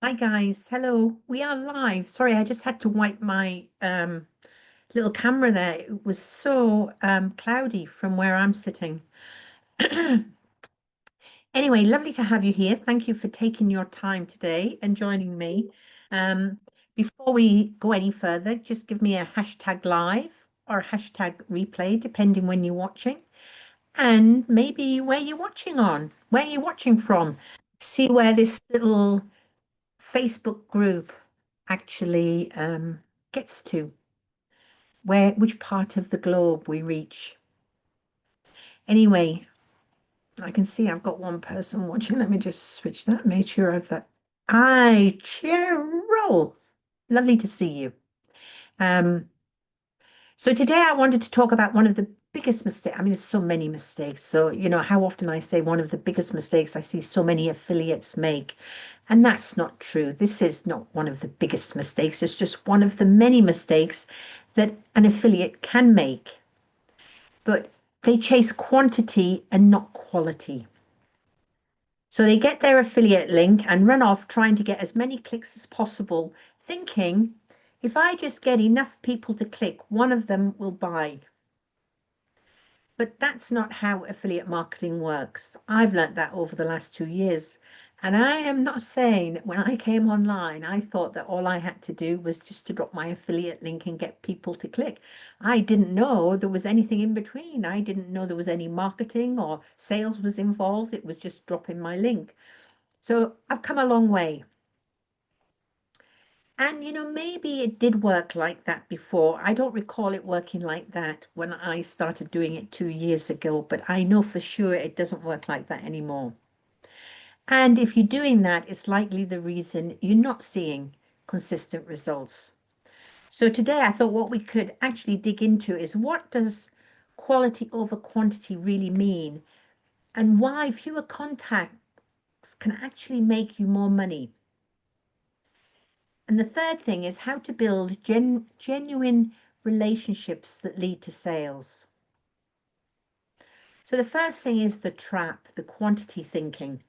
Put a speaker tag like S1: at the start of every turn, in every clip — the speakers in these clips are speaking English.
S1: Hi guys, hello. We are live. Sorry, I just had to wipe my little camera there. It was so cloudy from where I'm sitting. Anyway, lovely to have you here. Thank you for taking your time today and joining me. Um, Before we go any further, just give me a hashtag live or hashtag replay, depending when you're watching, and maybe where you're watching on, where you're watching from. See where this little Facebook group actually gets to, which part of the globe we reach. Anyway, I can see I've got one person watching. Let me just switch that, make sure I've that. Hi, Cheryl. Lovely to see you. Um, So today I wanted to talk about one of the biggest mistakes. I mean, there's so many mistakes. So, how often I say one of the biggest mistakes I see so many affiliates make. And that's not true. This is not one of the biggest mistakes. It's just one of the many mistakes that an affiliate can make. But they chase quantity and not quality. So they get their affiliate link and run off trying to get as many clicks as possible, thinking if I just get enough people to click, one of them will buy. But that's not how affiliate marketing works. I've learnt that over the last 2 years. And I am not saying that when I came online, I thought that all I had to do was just to drop my affiliate link and get people to click. I didn't know there was anything in between. I didn't know there was any marketing or sales was involved. It was just dropping my link. So I've come a long way. And maybe it did work like that before. I don't recall it working like that when I started doing it 2 years ago, but I know for sure it doesn't work like that anymore. And if you're doing that, it's likely the reason you're not seeing consistent results. So today I thought what we could actually dig into is what does quality over quantity really mean, and why fewer contacts can actually make you more money. And the third thing is how to build genuine relationships that lead to sales. So the first thing is the trap, the quantity thinking.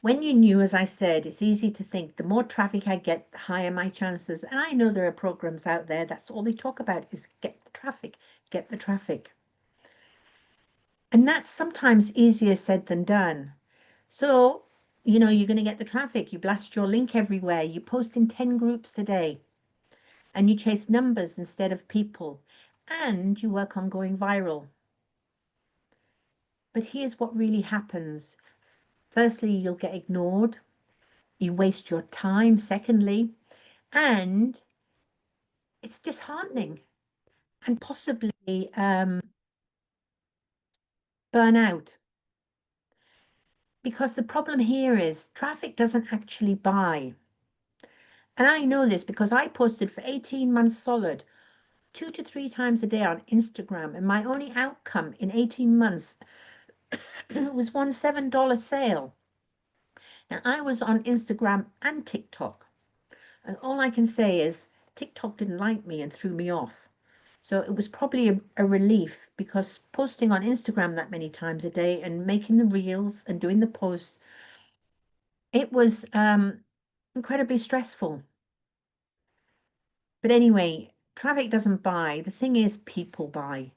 S1: When you're new, as I said, it's easy to think the more traffic I get, the higher my chances. And I know there are programs out there, that's all they talk about is get the traffic, get the traffic. And that's sometimes easier said than done. So, you're going to get the traffic. You blast your link everywhere. You post in 10 groups a day. And you chase numbers instead of people, and you work on going viral. But here's what really happens. Firstly, you'll get ignored. You waste your time, secondly, and it's disheartening and possibly burn out. Because the problem here is traffic doesn't actually buy. And I know this because I posted for 18 months solid, 2 to 3 times a day on Instagram, and my only outcome in 18 months was one $7 sale. Now, I was on Instagram and TikTok, and all I can say is TikTok didn't like me and threw me off. So it was probably a relief because posting on Instagram that many times a day and making the reels and doing the posts, it was incredibly stressful. But anyway, traffic doesn't buy. The thing is, people buy.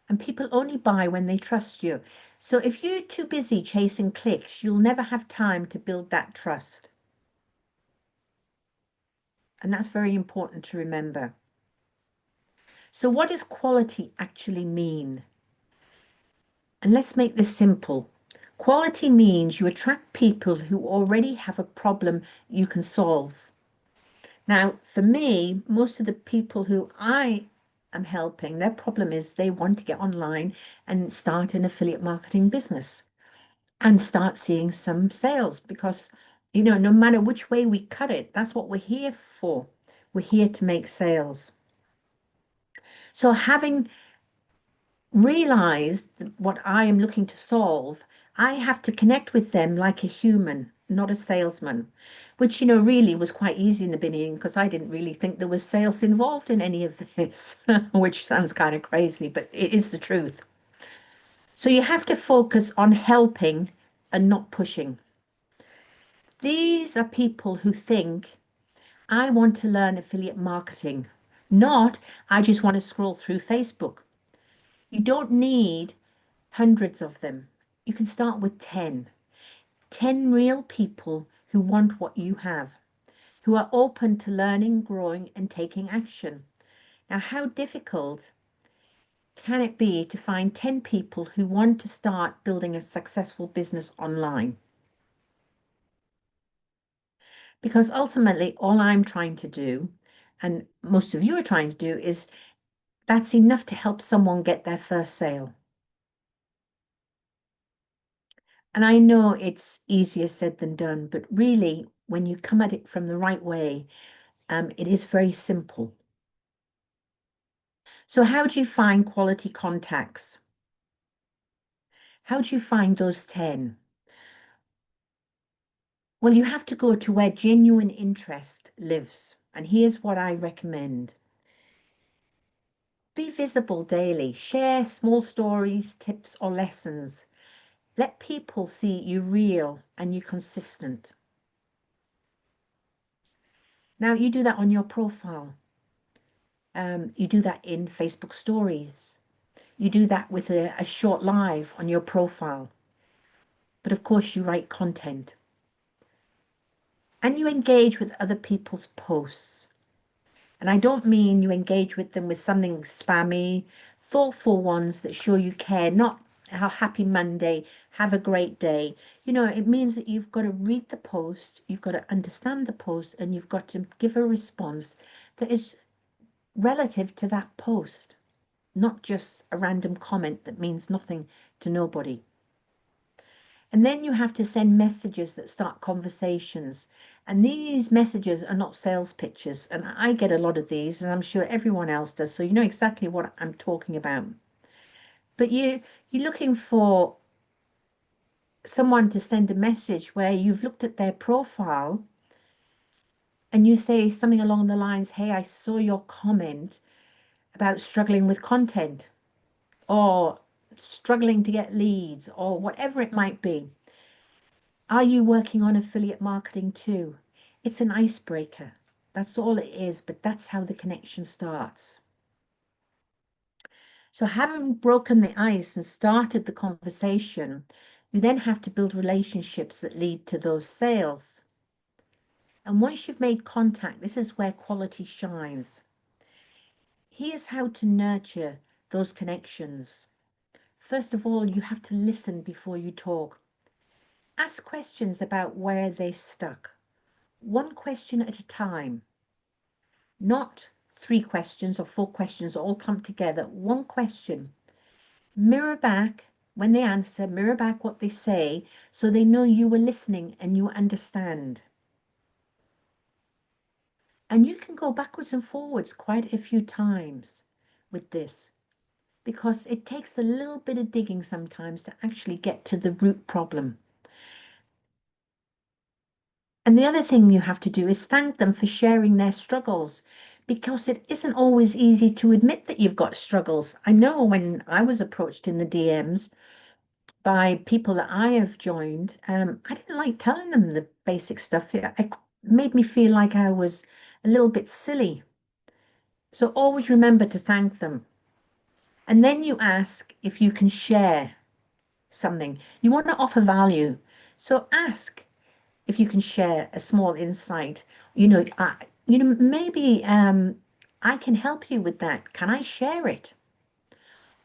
S1: And people only buy when they trust you. So if you're too busy chasing clicks, you'll never have time to build that trust. And that's very important to remember. So what does quality actually mean? And let's make this simple. Quality means you attract people who already have a problem you can solve. Now, for me, most of the people who I am helping, their problem is they want to get online and start an affiliate marketing business and start seeing some sales because, no matter which way we cut it, that's what we're here for. We're here to make sales. So having realized what I am looking to solve, I have to connect with them like a human, not a salesman, which, really was quite easy in the beginning because I didn't really think there was sales involved in any of this, which sounds kind of crazy, but it is the truth. So you have to focus on helping and not pushing. These are people who think, I want to learn affiliate marketing, not I just want to scroll through Facebook. You don't need hundreds of them. You can start with 10. 10 real people who want what you have, who are open to learning, growing, and taking action. Now, how difficult can it be to find 10 people who want to start building a successful business online? Because ultimately, all I'm trying to do, and most of you are trying to do, is that's enough to help someone get their first sale. And I know it's easier said than done, but really, when you come at it from the right way, it is very simple. So, how do you find quality contacts? How do you find those 10? Well, you have to go to where genuine interest lives. And here's what I recommend. Be visible daily. Share small stories, tips, or lessons. Let people see you're real and you're consistent. Now, you do that on your profile. You do that in Facebook stories. You do that with a short live on your profile. But of course, you write content. And you engage with other people's posts. And I don't mean you engage with them with something spammy, thoughtful ones that show you care, not a happy Monday, have a great day. You know, it means that you've got to read the post, you've got to understand the post, and you've got to give a response that is relative to that post, not just a random comment that means nothing to nobody. And then you have to send messages that start conversations. And these messages are not sales pitches. And I get a lot of these, and I'm sure everyone else does. So you know exactly what I'm talking about. But you're looking for someone to send a message where you've looked at their profile and you say something along the lines, hey, I saw your comment about struggling with content or struggling to get leads or whatever it might be. Are you working on affiliate marketing too? It's an icebreaker. That's all it is, but that's how the connection starts. So, having broken the ice and started the conversation, you then have to build relationships that lead to those sales. And once you've made contact, this is where quality shines. Here's how to nurture those connections. First of all, you have to listen before you talk. Ask questions about where they're stuck, one question at a time. Not three questions or four questions all come together. One question. Mirror back when they answer, mirror back what they say so they know you were listening and you understand. And you can go backwards and forwards quite a few times with this because it takes a little bit of digging sometimes to actually get to the root problem. And the other thing you have to do is thank them for sharing their struggles because it isn't always easy to admit that you've got struggles. I know when I was approached in the DMs by people that I have joined, I didn't like telling them the basic stuff. It made me feel like I was a little bit silly. So always remember to thank them. And then you ask if you can share something. You want to offer value. So ask if you can share a small insight, maybe I can help you with that. Can I share it?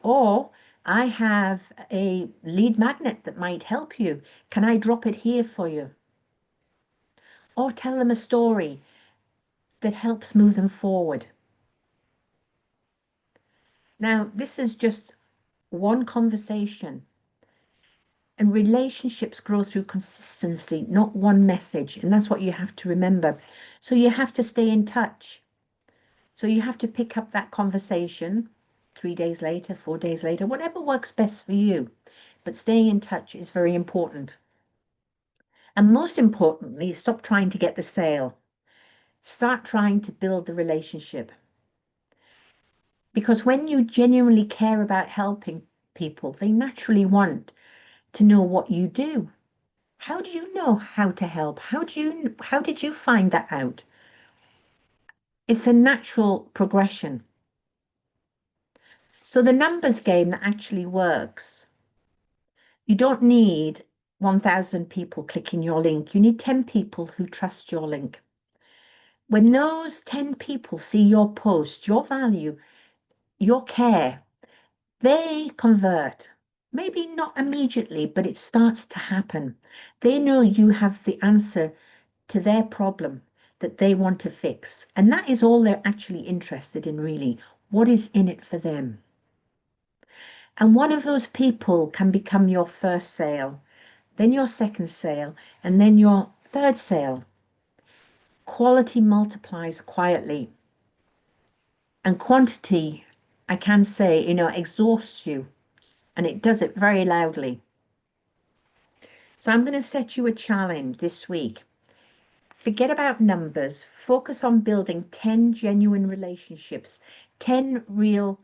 S1: Or I have a lead magnet that might help you. Can I drop it here for you? Or tell them a story that helps move them forward. Now, this is just one conversation. And relationships grow through consistency, not one message. And that's what you have to remember. So you have to stay in touch. So you have to pick up that conversation 3 days later, 4 days later, whatever works best for you. But staying in touch is very important. And most importantly, stop trying to get the sale. Start trying to build the relationship. Because when you genuinely care about helping people, they naturally want to know what you do. How do you know how to help? How did you find that out? It's a natural progression. So the numbers game that actually works, you don't need 1,000 people clicking your link. You need 10 people who trust your link. When those 10 people see your post, your value, your care, they convert. Maybe not immediately, but it starts to happen. They know you have the answer to their problem that they want to fix. And that is all they're actually interested in, really. What is in it for them? And one of those people can become your first sale, then your second sale, and then your third sale. Quality multiplies quietly, and quantity, I can say, exhausts you, and it does it very loudly. So I'm going to set you a challenge this week. Forget about numbers, focus on building 10 genuine relationships, 10 real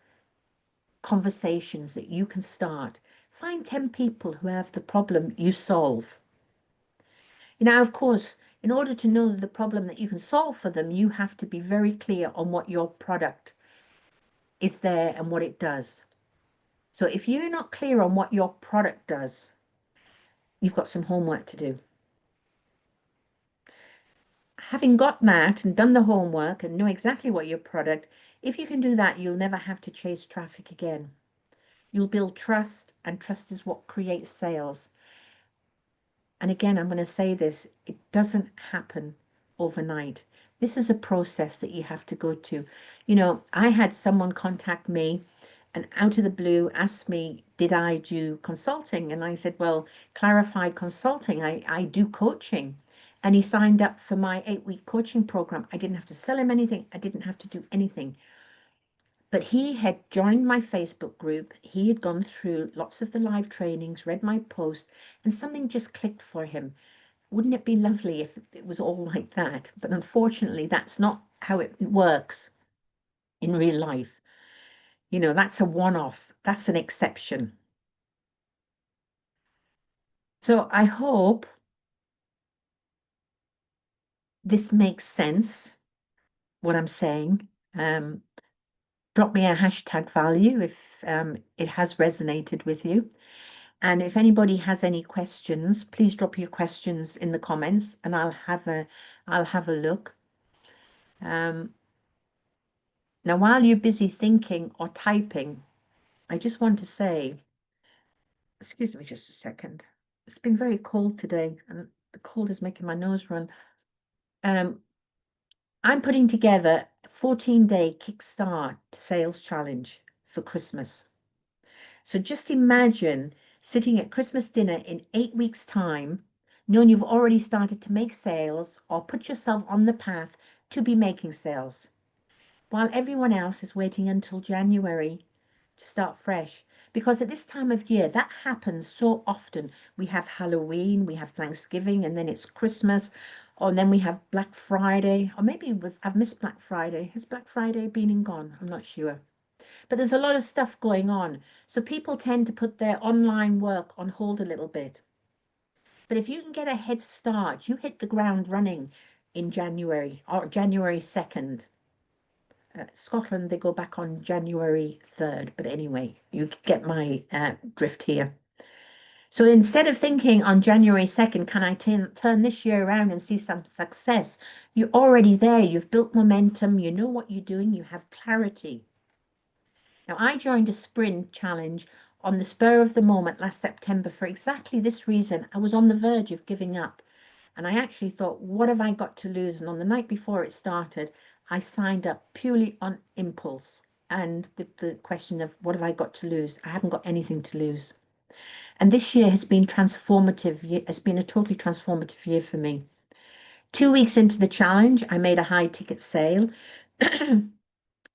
S1: conversations that you can start. Find 10 people who have the problem you solve. Now, of course, in order to know the problem that you can solve for them, you have to be very clear on what your product is there and what it does. So if you're not clear on what your product does, you've got some homework to do. Having got that and done the homework and know exactly what your product, if you can do that, you'll never have to chase traffic again. You'll build trust, and trust is what creates sales. And again, I'm going to say this, it doesn't happen overnight. This is a process that you have to go to. I had someone contact me and out of the blue asked me, did I do consulting? And I said, well, clarified consulting, I do coaching. And he signed up for my 8-week coaching program. I didn't have to sell him anything. I didn't have to do anything. But he had joined my Facebook group. He had gone through lots of the live trainings, read my post, and something just clicked for him. Wouldn't it be lovely if it was all like that? But unfortunately, that's not how it works in real life. That's a one-off. That's an exception. So I hope this makes sense, what I'm saying. Drop me a hashtag value if it has resonated with you. And if anybody has any questions, please drop your questions in the comments and I'll have a look. Now, while you're busy thinking or typing, I just want to say, excuse me just a second. It's been very cold today and the cold is making my nose run. I'm putting together a 14-day Kickstart sales challenge for Christmas. So just imagine sitting at Christmas dinner in 8 weeks' time, knowing you've already started to make sales or put yourself on the path to be making sales, while everyone else is waiting until January to start fresh. Because at this time of year, that happens so often. We have Halloween, we have Thanksgiving, and then it's Christmas, or then we have Black Friday, or maybe I've missed Black Friday. Has Black Friday been and gone? I'm not sure. But there's a lot of stuff going on. So people tend to put their online work on hold a little bit. But if you can get a head start, you hit the ground running in January or January 2nd. Scotland, they go back on January 3rd. But anyway, you get my drift here. So instead of thinking on January 2nd, can I turn this year around and see some success? You're already there. You've built momentum. You know what you're doing. You have clarity. Now, I joined a sprint challenge on the spur of the moment last September for exactly this reason. I was on the verge of giving up. And I actually thought, what have I got to lose? And on the night before it started, I signed up purely on impulse and with the question of what have I got to lose? I haven't got anything to lose. And this year has been transformative. It's been a totally transformative year for me. 2 weeks into the challenge, I made a high ticket sale.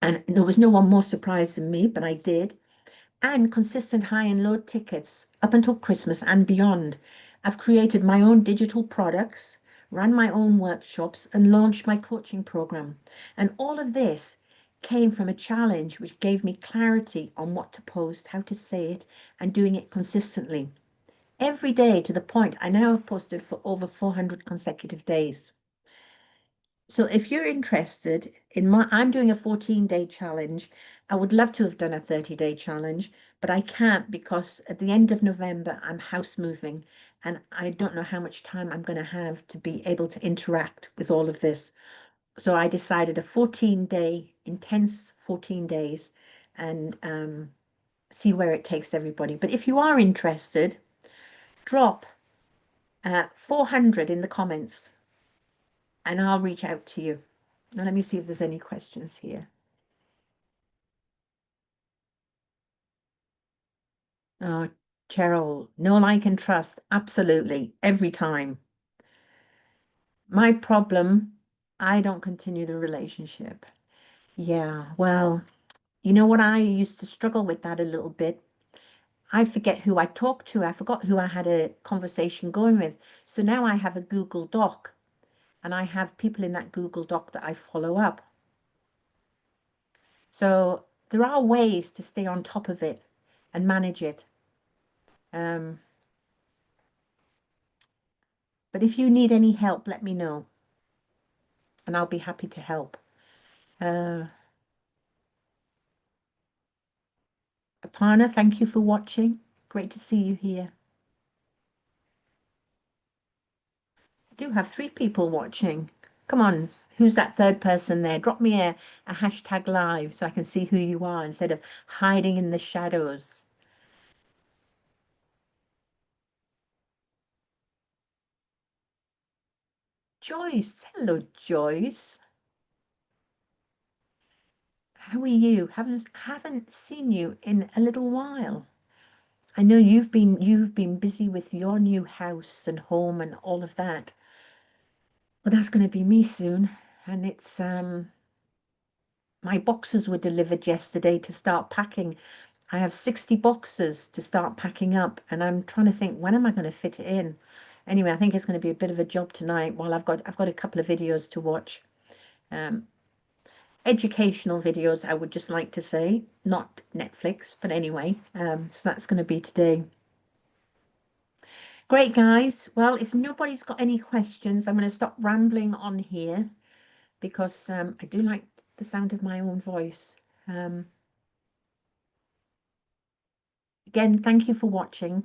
S1: And there was no one more surprised than me, but I did. And consistent high and low tickets up until Christmas and beyond. I've created my own digital products, ran my own workshops, and launched my coaching program. And all of this came from a challenge which gave me clarity on what to post, how to say it, and doing it consistently. every day to the point I now have posted for over 400 consecutive days. So if you're interested in I'm doing a 14-day challenge. I would love to have done a 30-day challenge, but I can't because at the end of November, I'm house moving and I don't know how much time I'm going to have to be able to interact with all of this. So I decided a 14-day, intense 14 days and see where it takes everybody. But if you are interested, drop 400 in the comments and I'll reach out to you. Now, let me see if there's any questions here. Oh, Cheryl, no one I can trust. Absolutely. Every time. My problem, I don't continue the relationship. Yeah, well, you know what? I used to struggle with that a little bit. I forget who I talked to. I forgot who I had a conversation going with. So now I have a Google Doc and I have people in that Google Doc that I follow up. So there are ways to stay on top of it and manage it. Um, but if you need any help, let me know and I'll be happy to help. Uh, Aparna, thank you for watching. Great to see you here. I do have 3 people watching. Come on, who's that third person there? Drop me a hashtag live so I can see who you are instead of hiding in the shadows. Joyce, hello Joyce. How are you? Haven't seen you in a little while. I know you've been busy with your new house and home and all of that. Well, that's going to be me soon, and it's my boxes were delivered yesterday to start packing. I have 60 boxes to start packing up, and I'm trying to think when am I going to fit it in. Anyway, I think it's going to be a bit of a job tonight while I've got a couple of videos to watch. Um, Educational videos, I would just like to say, not Netflix, but anyway, so that's going to be today. Great, guys. Well, if nobody's got any questions, I'm going to stop rambling on here because I do like the sound of my own voice. Again, thank you for watching.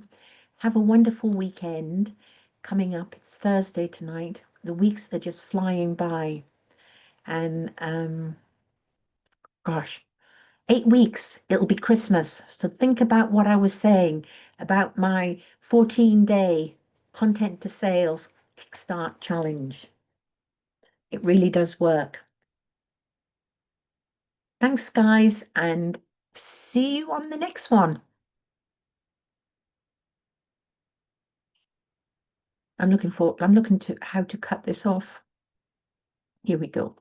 S1: Have a wonderful weekend coming up. It's Thursday tonight. The weeks are just flying by. And gosh, 8 weeks, it'll be Christmas. So think about what I was saying about my 14-day content to sales kickstart challenge. It really does work. Thanks, guys, and see you on the next one. I'm looking to how to cut this off. Here we go.